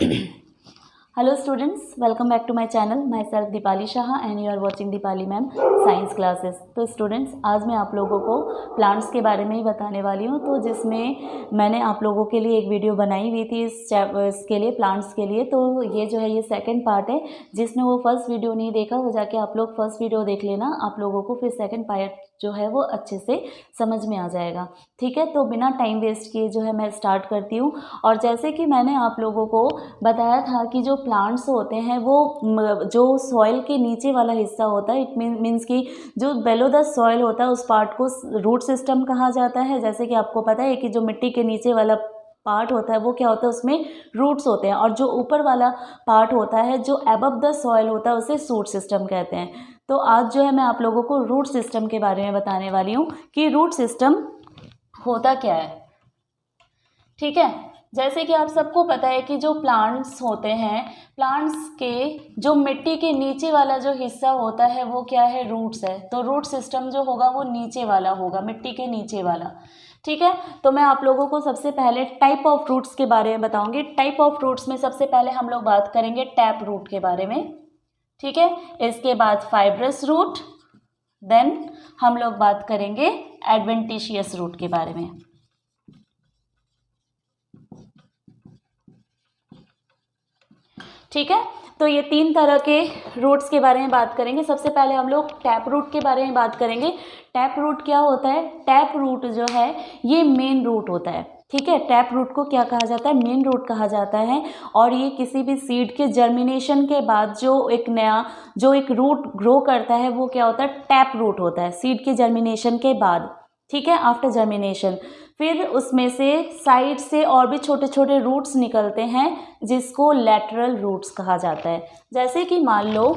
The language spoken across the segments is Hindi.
Hello students, welcome back to my channel. Myself Deepali Shah and you are watching Deepali ma'am science classes. तो स्टूडेंट्स, आज मैं आप लोगों को प्लांट्स के बारे में ही बताने वाली हूँ। तो जिसमें मैंने आप लोगों के लिए एक वीडियो बनाई हुई थी इसके लिए, प्लांट्स के लिए। तो ये जो है ये सेकंड पार्ट है। जिसने वो फर्स्ट वीडियो नहीं देखा वो जाके आप लोग फर्स्ट वीडियो देख लेना, आप लोगों को फिर सेकंड पार्ट जो है वो अच्छे से समझ में आ जाएगा। ठीक है, तो बिना टाइम वेस्ट किए जो है मैं स्टार्ट करती हूँ। और जैसे कि मैंने आप लोगों को बताया था कि जो प्लांट्स होते हैं वो जो सॉइल के नीचे वाला हिस्सा होता है, इट मीन्स कि जो बेलो द सॉइल होता है उस पार्ट को रूट सिस्टम कहा जाता है। जैसे कि आपको पता है कि जो मिट्टी के नीचे वाला पार्ट होता है वो क्या होता है, उसमें रूट्स होते हैं। और जो ऊपर वाला पार्ट होता है जो अबव द सॉइल होता है उसे शूट सिस्टम कहते हैं। तो आज जो है मैं आप लोगों को रूट सिस्टम के बारे में बताने वाली हूँ कि रूट सिस्टम होता क्या है। ठीक है, जैसे कि आप सबको पता है कि जो प्लांट्स होते हैं, प्लांट्स के जो मिट्टी के नीचे वाला जो हिस्सा होता है वो क्या है, रूट्स है। तो रूट सिस्टम जो होगा वो नीचे वाला होगा, मिट्टी के नीचे वाला। ठीक है, तो मैं आप लोगों को सबसे पहले टाइप ऑफ रूट्स के बारे में बताऊंगी। टाइप ऑफ रूट्स में सबसे पहले हम लोग बात करेंगे टैप रूट के बारे में। ठीक है, इसके बाद फाइब्रस रूट, देन हम लोग बात करेंगे एडवेंटिशियस रूट के बारे में। ठीक है, तो ये तीन तरह के रूट्स के बारे में बात करेंगे। सबसे पहले हम लोग टैप रूट के बारे में बात करेंगे। टैप रूट क्या होता है? टैप रूट जो है ये मेन रूट होता है। ठीक है, टैप रूट को क्या कहा जाता है? मेन रूट कहा जाता है। और ये किसी भी सीड के जर्मिनेशन के बाद जो एक रूट ग्रो करता है वो क्या होता है? टैप रूट होता है, सीड के जर्मिनेशन के बाद। ठीक है, आफ्टर जर्मिनेशन फिर उसमें से साइड से और भी छोटे छोटे रूट्स निकलते हैं जिसको लैटरल रूट्स कहा जाता है। जैसे कि मान लो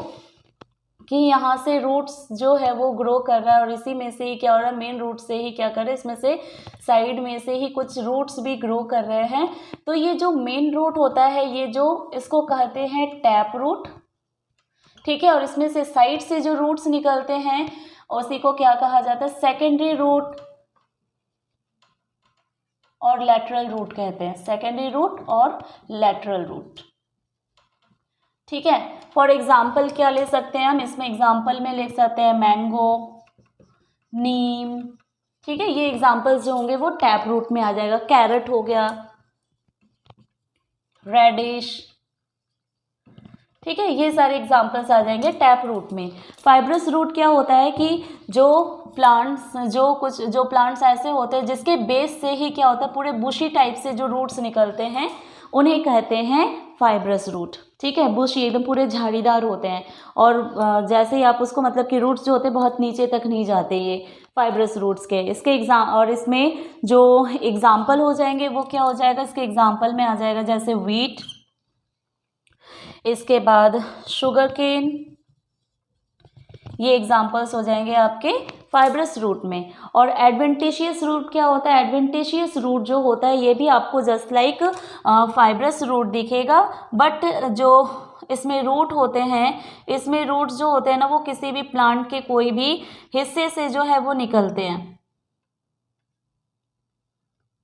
कि यहाँ से रूट्स जो है वो ग्रो कर रहा है और इसी में से ही क्या हो रहा है, मेन रूट से ही क्या कर रहे हैं, इसमें से साइड में से ही कुछ रूट्स भी ग्रो कर रहे हैं। तो ये जो मेन रूट होता है ये जो इसको कहते हैं टैप रूट। ठीक है, और इसमें से साइड से जो रूट्स निकलते हैं उसी को क्या कहा जाता है? सेकेंडरी रूट और लैटरल रूट कहते हैं। सेकेंडरी रूट और लैटरल रूट। ठीक है, फॉर एग्जाम्पल क्या ले सकते हैं हम इसमें? एग्जाम्पल में ले सकते हैं मैंगो, नीम। ठीक है, ये एग्जाम्पल्स जो होंगे वो टैप रूट में आ जाएगा। कैरेट हो गया, रेडिश। ठीक है, ये सारे एग्जाम्पल्स आ जाएंगे टैप रूट में। फाइब्रस रूट क्या होता है कि जो प्लांट्स ऐसे होते हैं जिसके बेस से ही क्या होता है, पूरे बुशी टाइप से जो रूट्स निकलते हैं उन्हें कहते हैं फाइब्रस रूट। ठीक है, बुशी एकदम पूरे झाड़ीदार होते हैं और जैसे ही आप उसको मतलब कि रूट्स जो होते हैं बहुत नीचे तक नहीं जाते ये फाइब्रस रूट्स के। और इसमें जो एग्जाम्पल हो जाएंगे वो क्या हो जाएगा? इसके एग्जाम्पल में आ जाएगा जैसे वीट, इसके बाद शुगर केन। ये एग्जाम्पल्स हो जाएंगे आपके फाइब्रस रूट में। और एडवेंटिशियस रूट क्या होता है? एडवेंटिशियस रूट जो होता है ये भी आपको जस्ट लाइक फाइब्रस रूट दिखेगा, बट जो इसमें रूट होते हैं, इसमें रूट्स जो होते हैं ना वो किसी भी प्लांट के कोई भी हिस्से से जो है वो निकलते हैं।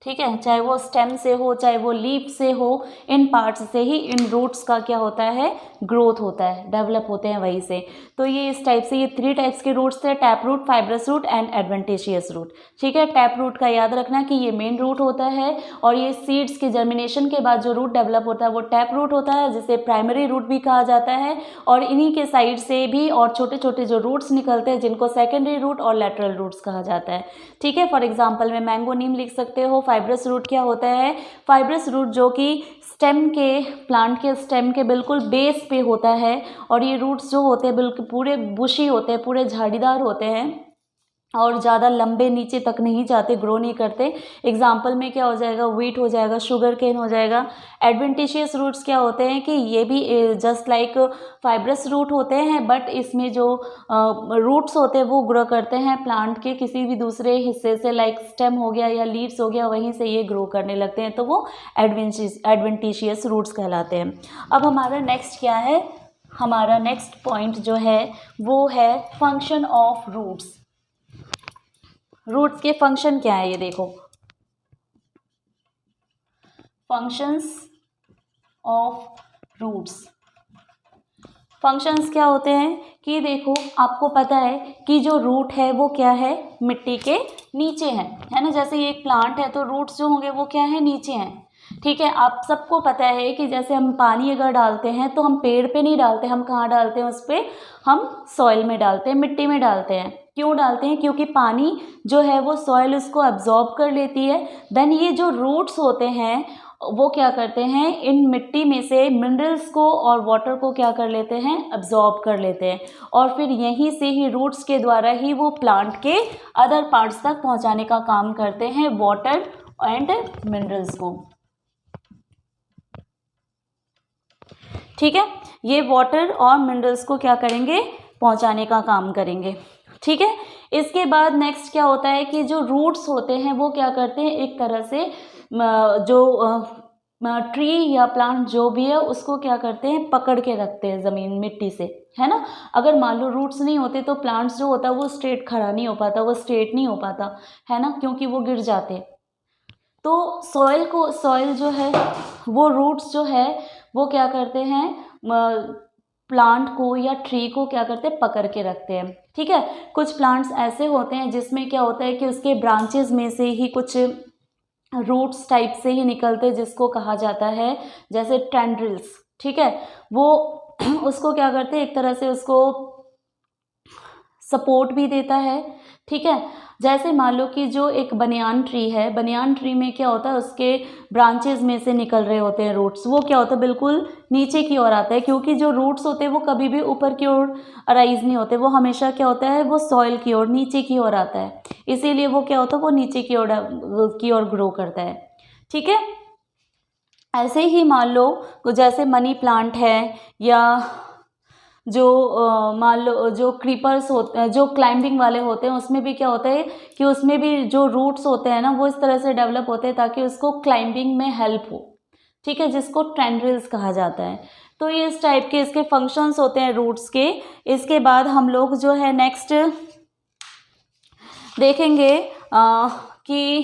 ठीक है, चाहे वो स्टेम से हो चाहे वो लीफ से हो, इन पार्ट्स से ही इन रूट्स का क्या होता है? ग्रोथ होता है, डेवलप होते हैं वहीं से। तो ये इस टाइप से ये थ्री टाइप्स के रूट्स थे, tap root, fibrous root and adventitious root. ठीक है, टैप रूट का याद रखना कि ये मेन रूट होता है और ये सीड्स के जर्मिनेशन के बाद जो रूट डेवलप होता है वो टैप रूट होता है, जिसे प्राइमरी रूट भी कहा जाता है। और इन्हीं के साइड से भी और छोटे छोटे जो रूट्स निकलते हैं जिनको सेकेंडरी रूट और लैटरल रूट्स कहा जाता है। ठीक है, फॉर एग्जाम्पल में मैंगो, नीम लिख सकते हो। फाइब्रस रूट क्या होता है? फाइब्रस रूट जो कि प्लांट के स्टेम के बिल्कुल बेस पे होता है और ये रूट्स जो होते हैं बिल्कुल पूरे बुशी होते हैं, पूरे झाड़ीदार होते हैं और ज़्यादा लंबे नीचे तक नहीं जाते, ग्रो नहीं करते। एग्जाम्पल में क्या हो जाएगा? वीट हो जाएगा, शुगर केन हो जाएगा। एडवेंटिशियस रूट्स क्या होते हैं कि ये भी जस्ट लाइक फाइब्रस रूट होते हैं, बट इसमें जो रूट्स होते हैं वो ग्रो करते हैं प्लांट के किसी भी दूसरे हिस्से से, लाइक स्टेम हो गया या लीव्स हो गया, वहीं से ये ग्रो करने लगते हैं, तो वो एडवेंटिशियस रूट्स कहलाते हैं। अब हमारा नेक्स्ट क्या है? हमारा नेक्स्ट पॉइंट जो है वो है फंक्शन ऑफ रूट्स। रूट्स के फंक्शन क्या है ये देखो। Functions of roots. फंक्शंस क्या होते हैं कि देखो आपको पता है कि जो रूट है वो क्या है, मिट्टी के नीचे है ना। जैसे ये एक प्लांट है तो रूट्स जो होंगे वो क्या है, नीचे हैं। ठीक है, आप सबको पता है कि जैसे हम पानी अगर डालते हैं तो हम पेड़ पे नहीं डालते, हम कहाँ डालते हैं, उस पर हम सॉइल में डालते हैं, मिट्टी में डालते हैं। क्यों डालते हैं? क्योंकि पानी जो है वो सॉइल उसको अब्जॉर्ब कर लेती है। देन ये जो रूट्स होते हैं वो क्या करते हैं, इन मिट्टी में से मिनरल्स को और वाटर को क्या कर लेते हैं, अब्जॉर्ब कर लेते हैं, और फिर यहीं से ही रूट्स के द्वारा ही वो प्लांट के अदर पार्ट्स तक पहुंचाने का काम करते हैं, वाटर एंड मिनरल्स को। ठीक है, ये वाटर और मिनरल्स को क्या करेंगे, पहुंचाने का काम करेंगे। ठीक है, इसके बाद नेक्स्ट क्या होता है कि जो रूट्स होते हैं वो क्या करते हैं, एक तरह से जो ट्री या प्लांट जो भी है उसको क्या करते हैं, पकड़ के रखते हैं ज़मीन मिट्टी से, है ना। अगर मान लो रूट्स नहीं होते तो प्लांट्स जो होता है वो स्ट्रेट खड़ा नहीं हो पाता, वो स्ट्रेट नहीं हो पाता, है ना, क्योंकि वो गिर जाते। तो सॉइल जो है वो रूट्स जो है वो क्या करते हैं, प्लांट को या ट्री को क्या करते हैं, पकड़ के रखते हैं। ठीक है, कुछ प्लांट्स ऐसे होते हैं जिसमें क्या होता है कि उसके ब्रांचेस में से ही कुछ रूट्स टाइप से ही निकलते हैं, जिसको कहा जाता है जैसे टेंड्रिल्स। ठीक है, वो उसको क्या करते हैं, एक तरह से उसको सपोर्ट भी देता है। ठीक है, जैसे मान लो कि जो एक बनियान ट्री है, बनियान ट्री में क्या होता है, उसके ब्रांचेस में से निकल रहे होते हैं रूट्स, वो क्या होता है, बिल्कुल नीचे की ओर आता है, क्योंकि जो रूट्स होते हैं वो कभी भी ऊपर की ओर अराइज नहीं होते, वो हमेशा क्या होता है, वो सॉइल की ओर, नीचे की ओर आता है, इसीलिए वो क्या होता है, वो नीचे की ओर ग्रो करता है। ठीक है, ऐसे ही मान लो जैसे मनी प्लांट है, या जो मान लो जो क्रीपर्स होते हैं, जो क्लाइंबिंग वाले होते हैं, उसमें भी क्या होता है कि उसमें भी जो रूट्स होते हैं ना वो इस तरह से डेवलप होते हैं ताकि उसको क्लाइंबिंग में हेल्प हो। ठीक है, जिसको टेंड्रिल्स कहा जाता है। तो ये इस टाइप के इसके फंक्शंस होते हैं रूट्स के। इसके बाद हम लोग जो है नेक्स्ट देखेंगे कि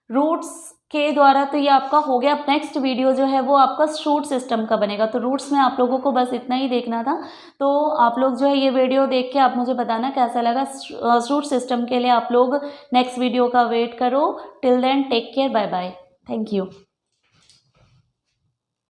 रूट्स के द्वारा, तो ये आपका हो गया। अब नेक्स्ट वीडियो जो है वो आपका शूट सिस्टम का बनेगा। तो रूट्स में आप लोगों को बस इतना ही देखना था। तो आप लोग जो है ये वीडियो देख के आप मुझे बताना कैसा लगा। शूट सिस्टम के लिए आप लोग नेक्स्ट वीडियो का वेट करो। Till then take care, bye bye, thank you.